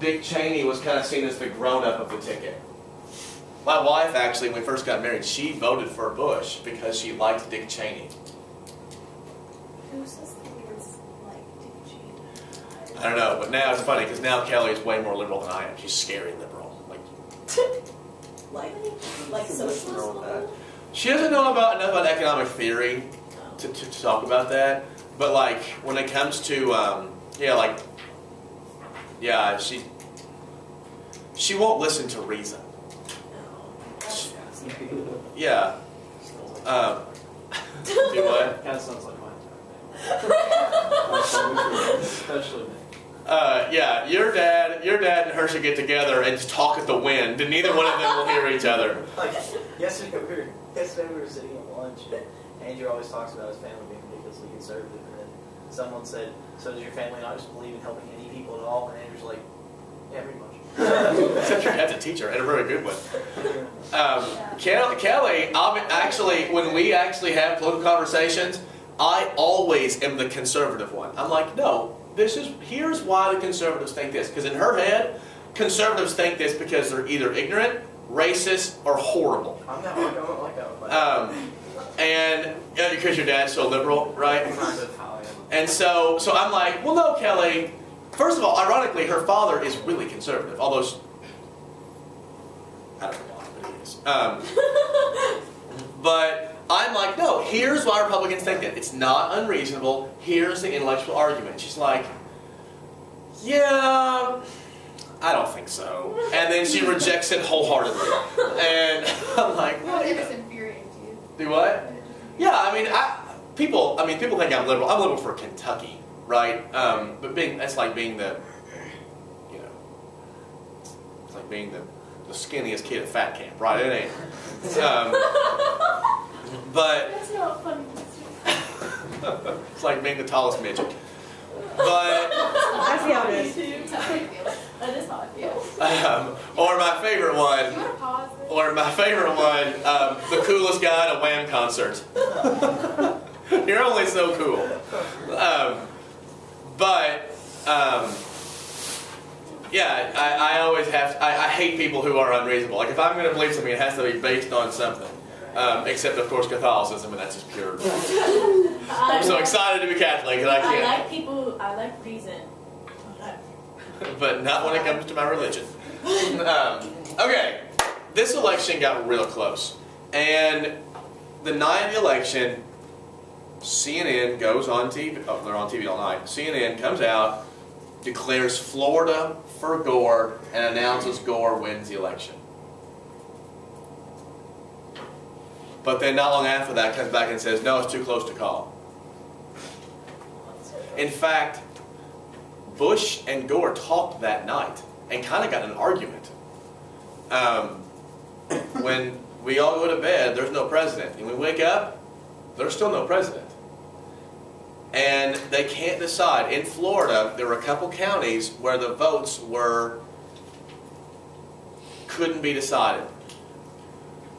Dick Cheney was kind of seen as the grown-up of the ticket. My wife, actually, when we first got married, she voted for Bush because she liked Dick Cheney. Who says the words like Dick Cheney? I don't know, but now it's funny because now Kelly is way more liberal than I am. She's scary liberal. Like socialist liberal? She doesn't know enough about economic theory to talk about that. But like when it comes to she won't listen to reason. Yeah. Do what? Kind of sounds like my time. Especially me. Yeah, your dad and her should get together and just talk at the wind, and neither one of them will hear each other. Like, yesterday we were sitting at lunch, and Andrew always talks about his family being ridiculously conservative, and then someone said, so does your family not just believe in helping any people at all? And Andrew's like, yeah, pretty much. Except your dad's a teacher, and a very good one. Kelly, actually, when we actually have political conversations, I always am the conservative one. I'm like, no, here's why the conservatives think this. Because in her head, conservatives think this because they're either ignorant, racist, or horrible. I don't like that one. And because your dad's so liberal, right? Kind of how I am. And so I'm like, well, no, Kelly. First of all, ironically, her father is really conservative, although I don't know why, but he is. But I'm like, no, here's why Republicans think that. It's not unreasonable. Here's the intellectual argument. She's like, yeah, I don't think so. And then she rejects it wholeheartedly. And I'm like, Well, it was infuriating to you. do what? Yeah, I mean, people think I'm liberal. I'm liberal for Kentucky, right? But that's like being the, it's like being the skinniest kid at fat camp, right? It ain't. But That's not funny. it's like being the tallest midget. But That's how it is. That's how it feels. That is how it feels. or my favorite one. You want to pause it? Or my favorite one, the coolest guy at a Wham concert. You're only so cool. Yeah, I always have. I hate people who are unreasonable. Like if I'm going to believe something, it has to be based on something. Except of course Catholicism, and that's just pure. I'm so excited to be Catholic that I can't. I like reason. But not when it comes to my religion. Okay, this election got real close. And the night of the election, CNN goes on TV. Oh, they're on TV all night. CNN comes out, declares Florida for Gore, and announces Gore wins the election. But then not long after that comes back and says, no, it's too close to call. In fact, Bush and Gore talked that night and kind of got in an argument. When we all go to bed, there's no president. And we wake up, there's still no president. And they can't decide. In Florida, there were a couple counties where the votes couldn't be decided.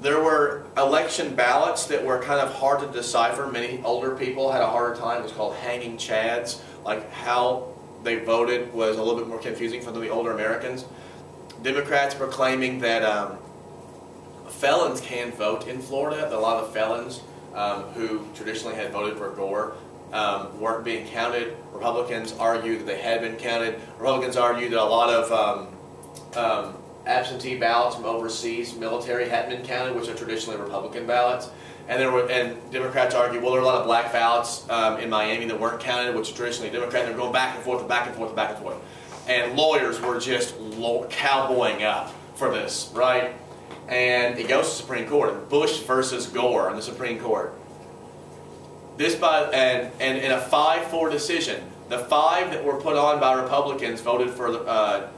There were election ballots that were kind of hard to decipher. Many older people had a harder time. It was called hanging chads. Like how they voted was a little bit more confusing for the older Americans. Democrats were claiming that felons can vote in Florida. That a lot of felons who traditionally had voted for Gore weren't being counted. Republicans argued that they had been counted. Republicans argued that a lot of absentee ballots from overseas military hadn't been counted, which are traditionally Republican ballots. And Democrats argued, well, there were a lot of black ballots in Miami that weren't counted, which are traditionally Democrat. They're going back and forth and back and forth and back and forth. And lawyers were just cowboying up for this, right? And it goes to the Supreme Court. Bush versus Gore in the Supreme Court. And in a 5-4 decision, the 5 that were put on by Republicans voted for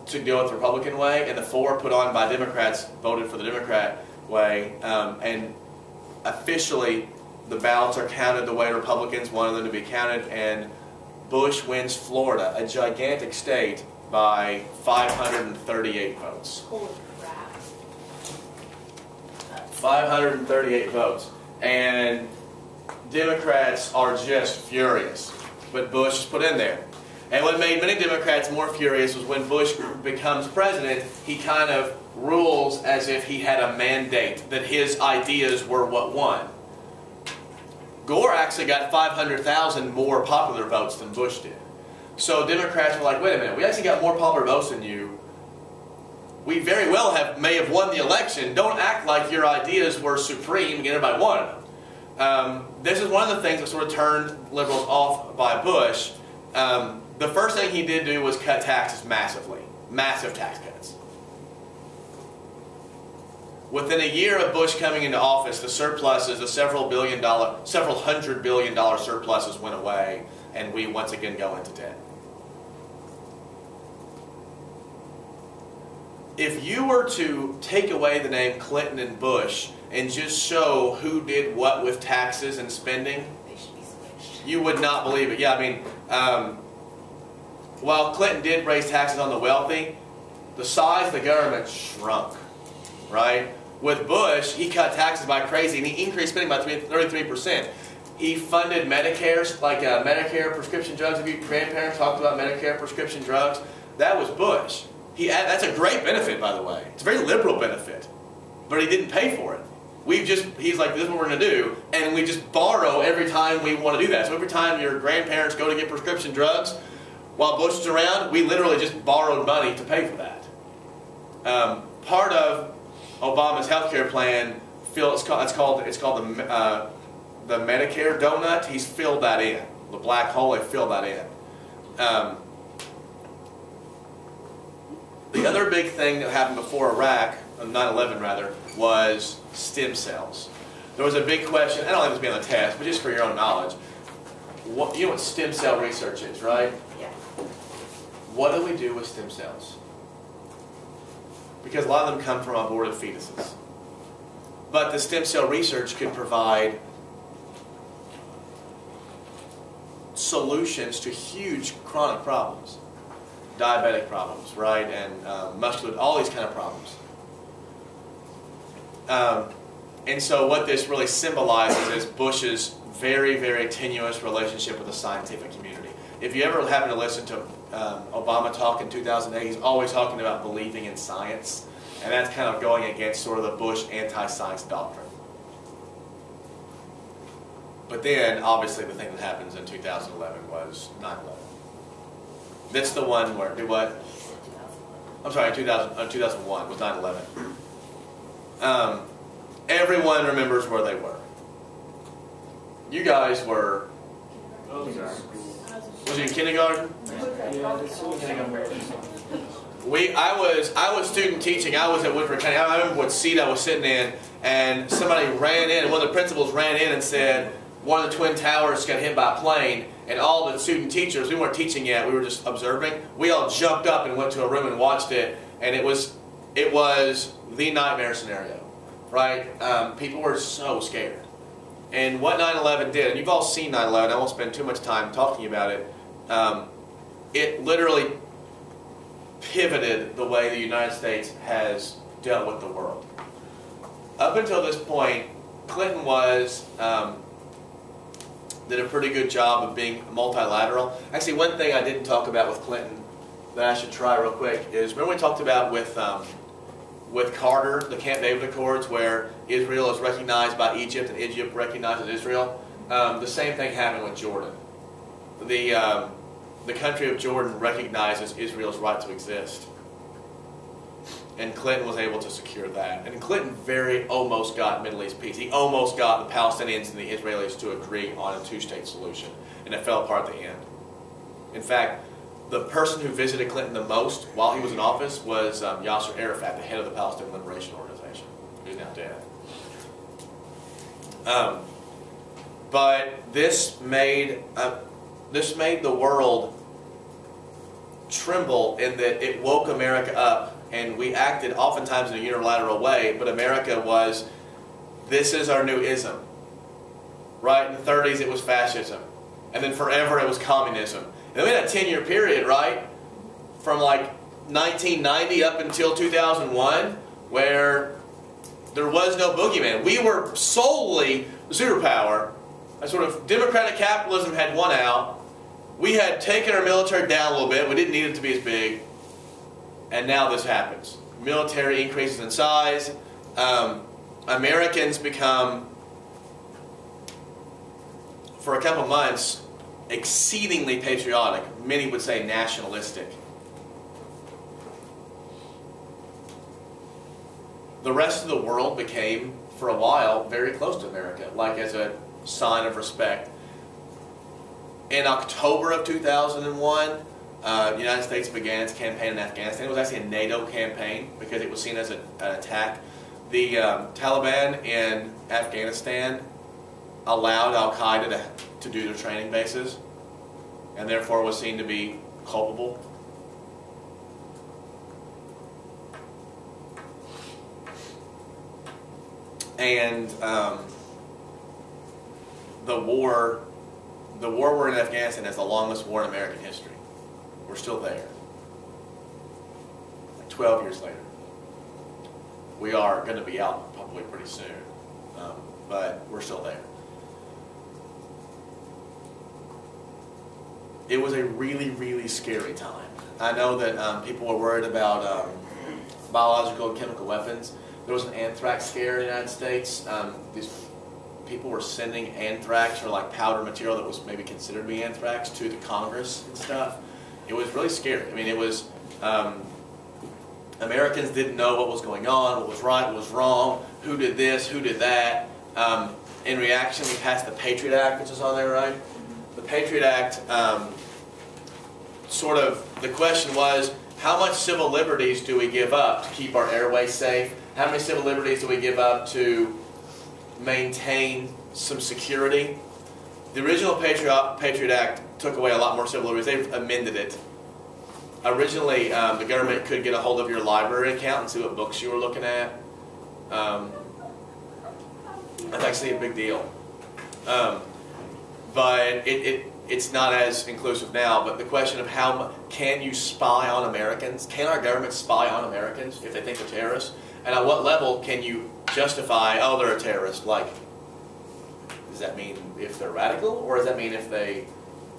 to go with the Republican way, and the 4 put on by Democrats voted for the Democrat way. And officially, the ballots are counted the way Republicans wanted them to be counted, and Bush wins Florida, a gigantic state, by 538 votes. Holy crap. 538 votes. And Democrats are just furious. But Bush is put in there. And what made many Democrats more furious was when Bush becomes president, he kind of rules as if he had a mandate, that his ideas were what won. Gore actually got 500,000 more popular votes than Bush did. So Democrats were like, wait a minute, we actually got more popular votes than you. We very well may have won the election. Don't act like your ideas were supreme and everybody wanted them. This is one of the things that sort of turned liberals off by Bush. The first thing he did do was cut taxes massively. Massive tax cuts. Within a year of Bush coming into office, the surpluses, the several $100 billion surpluses went away, and we once again go into debt. If you were to take away the name Clinton and Bush and just show who did what with taxes and spending, They should be switched. you would not believe it. Yeah, I mean, while Clinton did raise taxes on the wealthy, the size of the government shrunk, right? With Bush, he cut taxes by crazy, and he increased spending by 33%. He funded Medicare, like Medicare prescription drugs. If your grandparents talked about Medicare prescription drugs, that was Bush. That's a great benefit, by the way. It's a very liberal benefit, but he didn't pay for it. He's like, this is what we're going to do, and we just borrow every time we want to do that. So every time your grandparents go to get prescription drugs, while Bush is around, we literally just borrowed money to pay for that. Part of Obama's health care plan, it's called the Medicare donut. He's filled that in. The black hole, they filled that in. The other big thing that happened before Iraq, 9/11 rather, was stem cells. There was a big question, I don't think this will be on the test, but just for your own knowledge. You know what stem cell research is, right? Yeah. What do we do with stem cells? Because a lot of them come from aborted fetuses. But the stem cell research could provide solutions to huge chronic problems. Diabetic problems, right? And muscular, all these kind of problems. And so what this really symbolizes is Bush's very, very tenuous relationship with the scientific community. If you ever happen to listen to Obama talk in 2008, he's always talking about believing in science. And that's kind of going against sort of the Bush anti-science doctrine. But then, obviously, the thing that happens in 2011 was 9/11. That's the one where, do what? I'm sorry, 2001 was 9/11. Everyone remembers where they were. You guys were, was you in kindergarten? I was student teaching. I was at Woodford County. I remember what seat I was sitting in, and somebody ran in, one of the principals ran in and said, one of the Twin Towers got hit by a plane, and all the student teachers, we weren't teaching yet, we were just observing, we all jumped up and went to a room and watched it, and it was the nightmare scenario, right? People were so scared. And what 9/11 did, and you've all seen 9/11, I won't spend too much time talking about it, it literally pivoted the way the United States has dealt with the world. Up until this point, Clinton did a pretty good job of being multilateral. Actually, one thing I didn't talk about with Clinton that I should try real quick is, remember we talked about with Carter, the Camp David Accords, where Israel is recognized by Egypt and Egypt recognizes Israel? The same thing happened with Jordan. The country of Jordan recognizes Israel's right to exist. And Clinton was able to secure that. And Clinton almost got Middle East peace. He almost got the Palestinians and the Israelis to agree on a two-state solution. And it fell apart at the end. In fact, the person who visited Clinton the most while he was in office was Yasser Arafat, the head of the Palestinian Liberation Organization, who's now dead. But this made the world tremble in that it woke America up, and we acted oftentimes in a unilateral way, but America was, this is our new ism. Right? In the 30s it was fascism. And then forever it was communism. And then we had a 10-year period, right? From like 1990 up until 2001, where there was no boogeyman. We were solely the superpower. A sort of democratic capitalism had won out. we had taken our military down a little bit. We didn't need it to be as big. And now this happens. Military increases in size. Americans become, for a couple months, exceedingly patriotic. Many would say nationalistic. The rest of the world became, for a while, very close to America, like as a sign of respect. In October of 2001, the United States began its campaign in Afghanistan. It was actually a NATO campaign because it was seen as an attack. The Taliban in Afghanistan allowed Al-Qaeda to do their training bases, and therefore was seen to be culpable. And the war we're in Afghanistan is the longest war in American history. We're still there. Like 12 years later. We are going to be out probably pretty soon, but we're still there. It was a really, really scary time. I know that people were worried about biological and chemical weapons. There was an anthrax scare in the United States. These people were sending anthrax or like powder material that was maybe considered to be anthrax to the Congress and stuff. It was really scary. I mean, it was, Americans didn't know what was going on, what was right, what was wrong, who did this, who did that. In reaction, we passed the Patriot Act, which is on there, right? The Patriot Act, sort of, the question was, how much civil liberties do we give up to keep our airways safe? How many civil liberties do we give up to maintain some security? The original Patriot Act took away a lot more civil liberties. They've amended it. Originally, the government could get a hold of your library account and see what books you were looking at. That's actually a big deal. But it's not as inclusive now. But the question of how can you spy on Americans? Can our government spy on Americans if they think they're terrorists? And at what level can you justify, oh, they're a terrorist? Like, does that mean if they're radical? Or does that mean if they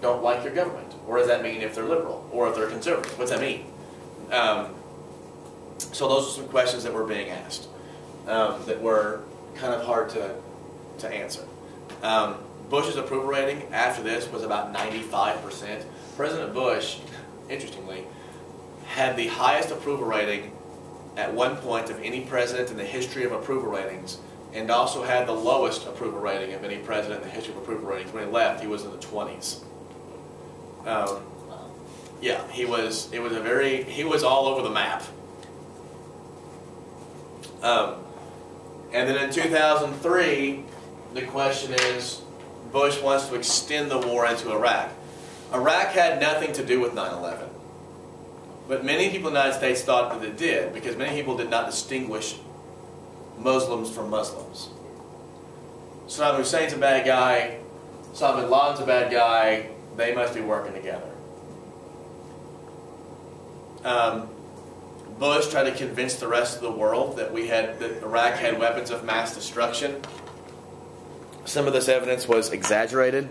don't like your government? Or does that mean if they're liberal? Or if they're conservative? What's that mean? So those are some questions that were being asked that were kind of hard to answer. Bush's approval rating after this was about 95%. President Bush, interestingly, had the highest approval rating at one point of any president in the history of approval ratings, and also had the lowest approval rating of any president in the history of approval ratings. When he left, he was in the 20s. Yeah, he was all over the map. And then in 2003, the question is, Bush wants to extend the war into Iraq. Iraq had nothing to do with 9/11. But many people in the United States thought that it did, because many people did not distinguish Muslims from Muslims. Saddam Hussein's a bad guy, Osama bin Laden's a bad guy, they must be working together. Bush tried to convince the rest of the world that Iraq had weapons of mass destruction. Some of this evidence was exaggerated.